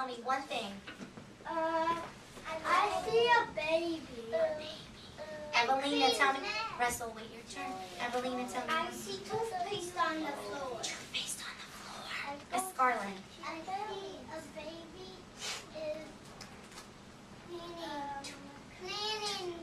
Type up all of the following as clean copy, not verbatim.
tell me one thing. I see a baby. Evelina, tell me. Russell, wait your turn. Evelina, tell me. I see toothpaste on the floor. Toothpaste on the floor. Miss Scarlett. I see a baby is cleaning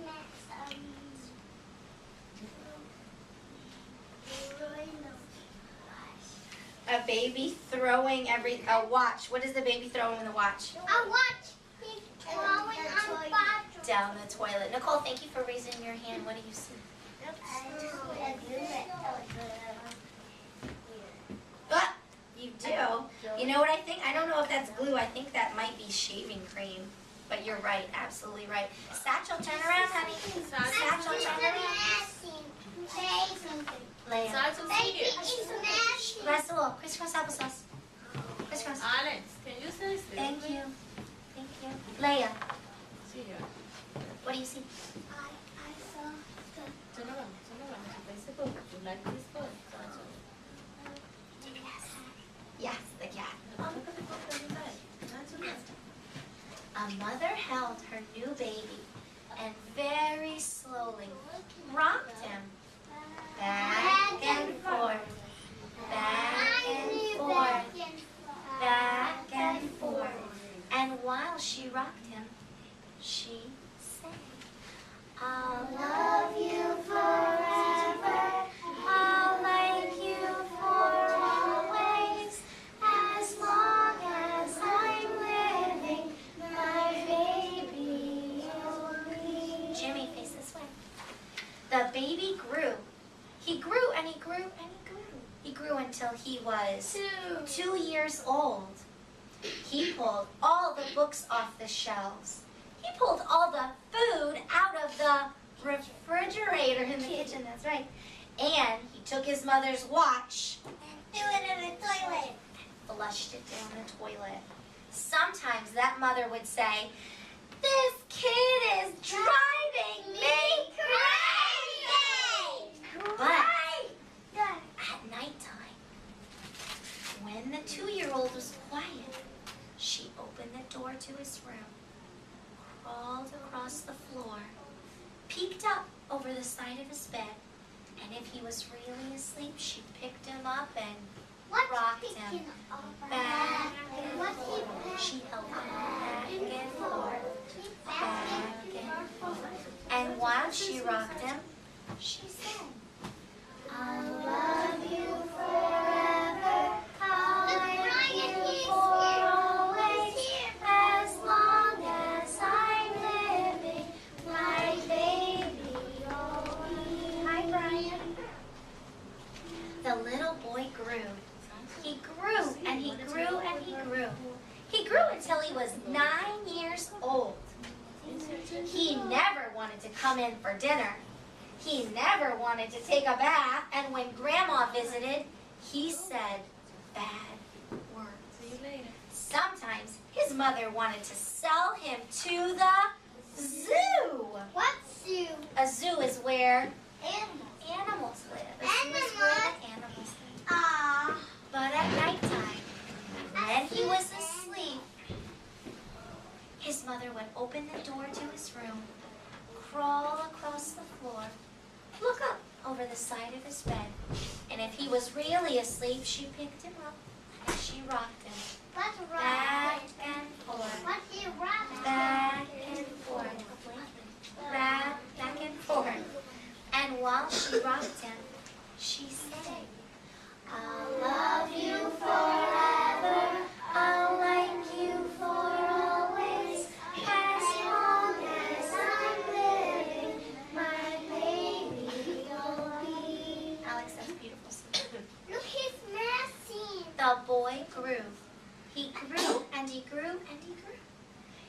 A baby throwing a watch. What is the baby throwing in the watch? a watch. He's throwing on the bathroom. Down the toilet. Nicole, thank you for raising your hand. What do you see? Ah, you do. You know what I think? I don't know if that's glue. I think that might be shaving cream. But you're right. Absolutely right. Satchel, turn around, honey. Satchel, turn around. Leia. Russell, crisscross applesauce. Crisscross. Alex, can you say this? Thank you. Thank you. Leia, Sí, ya. what do you see? I saw the Turn around. Face the book. You like this book? Yes, the cat. Look at the book that you like. That's okay. A mother held her new baby and very slowly rocked him back and forth, back and forth, back and forth. And while she rocked him, she sang, I'll love you forever, I'll like you for always, as long as I'm living, my baby will be. Jimmy, face this way. The baby grew. He grew and he grew and he grew. He grew until he was 2 years old. He pulled all the books off the shelves. He pulled all the food out of the refrigerator in the kitchen, that's right. And he took his mother's watch and threw it in the toilet and flushed it down the toilet. Sometimes that mother would say, this kid is driving me crazy! But at nighttime, when the 2-year-old was quiet, she opened the door to his room, crawled across the floor, peeked up over the side of his bed, and if he was really asleep, she picked him up and rocked him back and forth. She held him back and forth, back and forth. And while she rocked him, she said, I'll love you forever, I'll like you for always, as long as I'm living, my baby will be. Hi, Brian. The little boy grew. He grew and he grew and he grew. He grew until he was 9 years old. He never wanted to come in for dinner. He never wanted to take a bath, and when Grandma visited, he said bad words. See you later. Sometimes his mother wanted to sell him to the zoo. What zoo? A zoo is where Animals. animals live. A zoo is where the animals live. But at nighttime, when he was asleep, his mother would open the door to his room, crawl across the floor, look up over the side of his bed, and if he was really asleep, she picked him up and she rocked him What's back and forth, What's he rock? back and forth, back and forth. And while she rocked him, she sang, I'll love you forever, I'll like you for always, as long as I'm living, my baby will be. Alex, that's beautiful. Look, he's messy. The boy grew. He grew and he grew and he grew.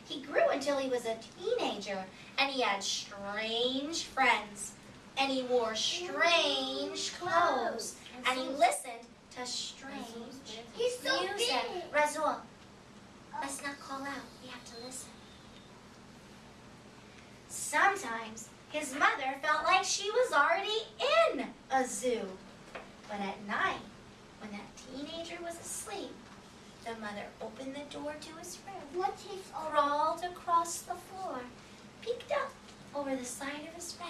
He grew until he was a teenager, and he had strange friends, and he wore strange clothes, and he listened to strange He's so music. big. Razul, let's not call out. We have to listen. Sometimes his mother felt like she was already in a zoo. But at night, when that teenager was asleep, The mother opened the door to his room, What is all? crawled across the floor, peeked up over the side of his bed,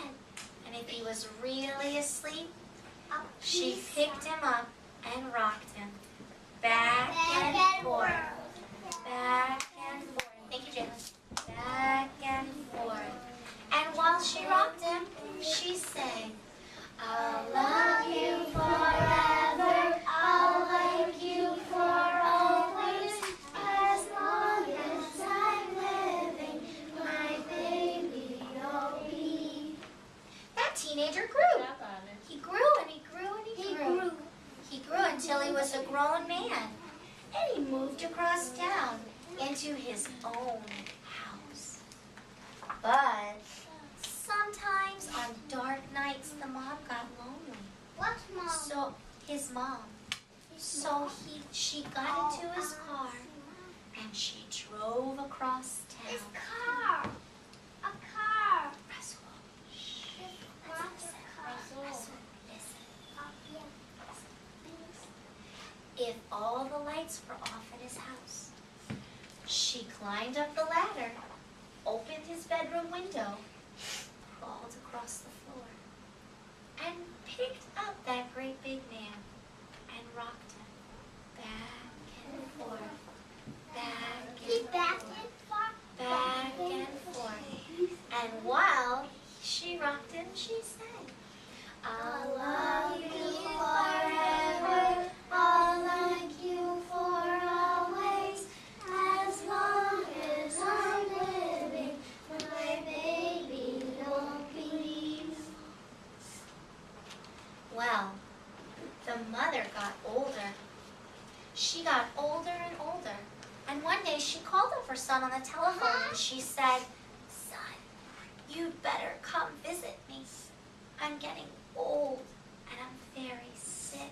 and if he was really asleep, she picked him up and rocked him back and forth, back and forth. Thank you, Jalen. Back and forth. And while she rocked him, she sang, "I'll love you forever, I'll like you for always, as long as I'm living, my baby you'll be." That teenager grew. He grew and he grew and he grew. He grew until he was a grown man. And he moved across town into his own house. But sometimes on dark nights the mom got lonely. What's mom? So his mom. So she got into his car and she drove across town. It's car. A car. Russell, shh. What's a car? Russell, listen. Yeah. If all the lights were off in his house, she climbed up the ladder, opened his bedroom window, crawled across the floor, and picked up that great big man and rocked him back and forth, back He and back forth, and forth. back and forth. And while she rocked him, she sang, "I'll love you forever, I'll like you for always, as long as I'm living, my baby don't believe." Well, the mother got older. She got older and older. And one day she called up her son on the telephone and she said, "Son, you'd better come visit me. I'm getting old and I'm very sick."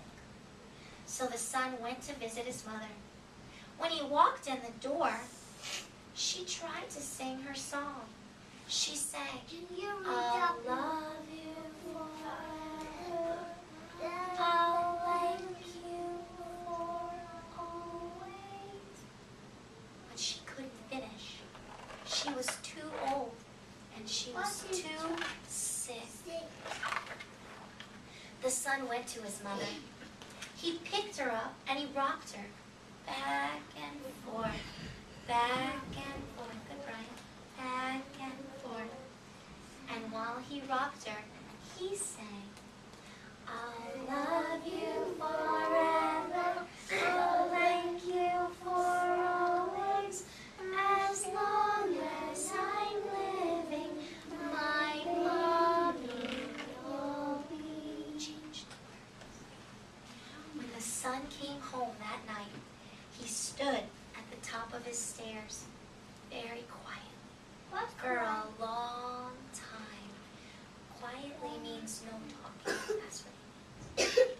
So the son went to visit his mother. When he walked in the door, she tried to sing her song. She sang, Can you read "I'll up? love you forever, I'll like you for always." But she couldn't finish. She was too old and she was too sick. The son went to his mother. He picked her up and he rocked her back and forth, back and forth. Good, Brian. Back and forth. And while he rocked her, he sang, "I'll love you forever, I'll like you for always, as long as I'm living, my mommy will be." Changed the words. When the son came home that night, he stood at the top of his stairs, very quietly, for a long time. Quietly means no talking. That's what it means.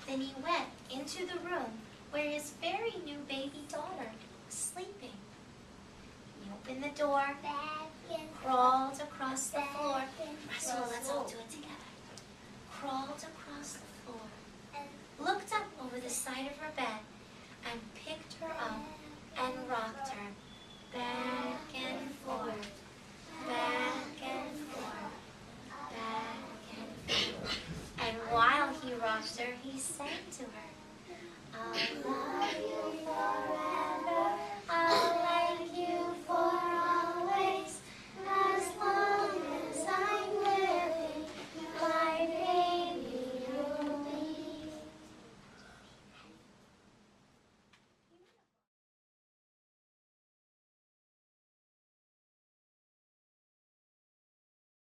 Then he went into the room where his very new baby daughter was sleeping. He opened the door, Back and crawled across the floor. back and Russell, let's all do it together. Crawled across the floor, and looked up over the side of her bed, and picked her up and rocked her back and forth, back and forth, back and forth. And while he rocked her, he sang to her, "I'll love you forever,